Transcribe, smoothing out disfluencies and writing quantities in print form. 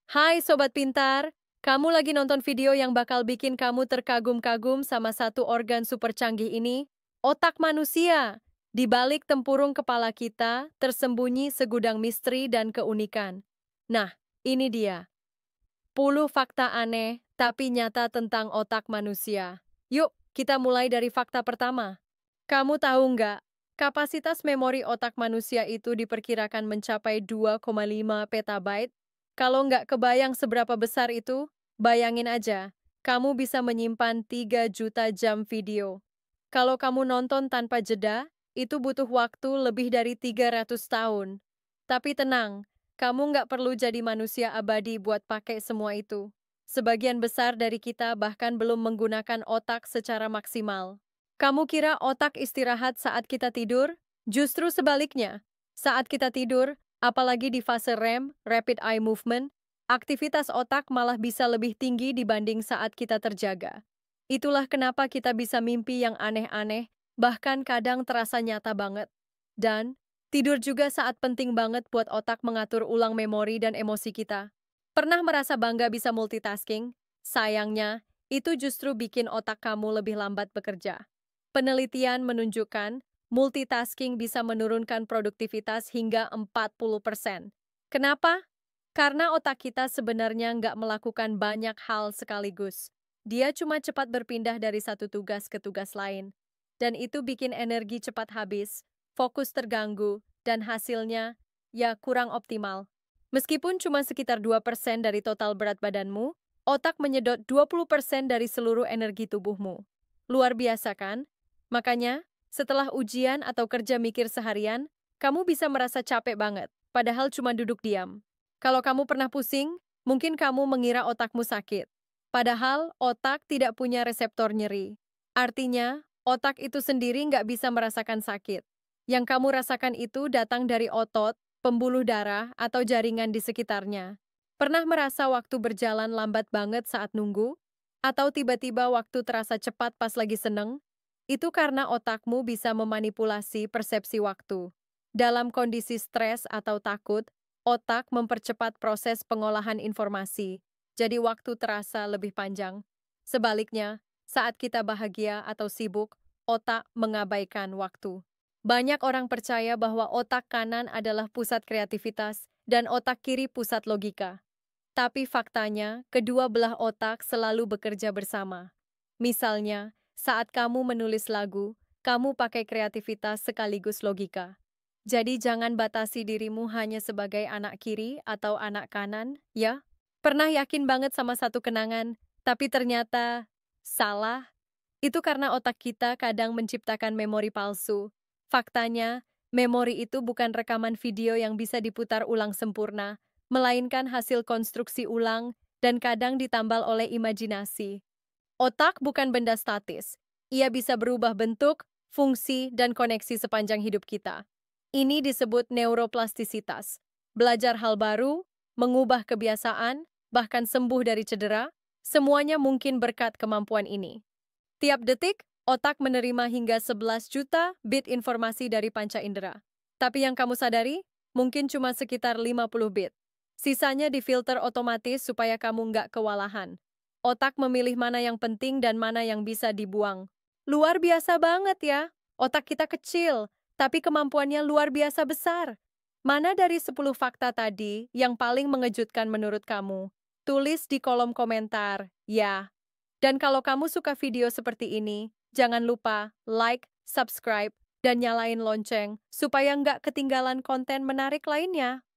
Hai Sobat Pintar, kamu lagi nonton video yang bakal bikin kamu terkagum-kagum sama satu organ super canggih ini? Otak manusia. Di balik tempurung kepala kita, tersembunyi segudang misteri dan keunikan. Nah, ini dia. 10 fakta aneh, tapi nyata tentang otak manusia. Yuk, kita mulai dari fakta pertama. Kamu tahu nggak, kapasitas memori otak manusia itu diperkirakan mencapai 2,5 petabyte? Kalau nggak kebayang seberapa besar itu, bayangin aja, kamu bisa menyimpan 3 juta jam video. Kalau kamu nonton tanpa jeda, itu butuh waktu lebih dari 300 tahun. Tapi tenang, kamu nggak perlu jadi manusia abadi buat pakai semua itu. Sebagian besar dari kita bahkan belum menggunakan otak secara maksimal. Kamu kira otak istirahat saat kita tidur? Justru sebaliknya. Saat kita tidur, apalagi di fase REM, Rapid Eye Movement, aktivitas otak malah bisa lebih tinggi dibanding saat kita terjaga. Itulah kenapa kita bisa mimpi yang aneh-aneh, bahkan kadang terasa nyata banget. Dan, tidur juga saat penting banget buat otak mengatur ulang memori dan emosi kita. Pernah merasa bangga bisa multitasking? Sayangnya, itu justru bikin otak kamu lebih lambat bekerja. Penelitian menunjukkan multitasking bisa menurunkan produktivitas hingga 40%. Kenapa? Karena otak kita sebenarnya nggak melakukan banyak hal sekaligus. Dia cuma cepat berpindah dari satu tugas ke tugas lain. Dan itu bikin energi cepat habis, fokus terganggu, dan hasilnya, ya kurang optimal. Meskipun cuma sekitar 2% dari total berat badanmu, otak menyedot 20% dari seluruh energi tubuhmu. Luar biasa kan? Makanya, setelah ujian atau kerja mikir seharian, kamu bisa merasa capek banget, padahal cuma duduk diam. Kalau kamu pernah pusing, mungkin kamu mengira otakmu sakit. Padahal, otak tidak punya reseptor nyeri. Artinya, otak itu sendiri nggak bisa merasakan sakit. Yang kamu rasakan itu datang dari otot, pembuluh darah, atau jaringan di sekitarnya. Pernah merasa waktu berjalan lambat banget saat nunggu? Atau tiba-tiba waktu terasa cepat pas lagi seneng? Itu karena otakmu bisa memanipulasi persepsi waktu. Dalam kondisi stres atau takut, otak mempercepat proses pengolahan informasi, jadi waktu terasa lebih panjang. Sebaliknya, saat kita bahagia atau sibuk, otak mengabaikan waktu. Banyak orang percaya bahwa otak kanan adalah pusat kreativitas dan otak kiri pusat logika. Tapi faktanya, kedua belah otak selalu bekerja bersama. Misalnya, saat kamu menulis lagu, kamu pakai kreativitas sekaligus logika. Jadi jangan batasi dirimu hanya sebagai anak kiri atau anak kanan, ya? Pernah yakin banget sama satu kenangan, tapi ternyata salah? Itu karena otak kita kadang menciptakan memori palsu. Faktanya, memori itu bukan rekaman video yang bisa diputar ulang sempurna, melainkan hasil konstruksi ulang dan kadang ditambal oleh imajinasi. Otak bukan benda statis. Ia bisa berubah bentuk, fungsi, dan koneksi sepanjang hidup kita. Ini disebut neuroplastisitas. Belajar hal baru, mengubah kebiasaan, bahkan sembuh dari cedera, semuanya mungkin berkat kemampuan ini. Tiap detik, otak menerima hingga 11 juta bit informasi dari panca indera. Tapi yang kamu sadari, mungkin cuma sekitar 50 bit. Sisanya difilter otomatis supaya kamu nggak kewalahan. Otak memilih mana yang penting dan mana yang bisa dibuang. Luar biasa banget ya. Otak kita kecil, tapi kemampuannya luar biasa besar. Mana dari 10 fakta tadi yang paling mengejutkan menurut kamu? Tulis di kolom komentar, ya. Dan kalau kamu suka video seperti ini, jangan lupa like, subscribe, dan nyalain lonceng supaya nggak ketinggalan konten menarik lainnya.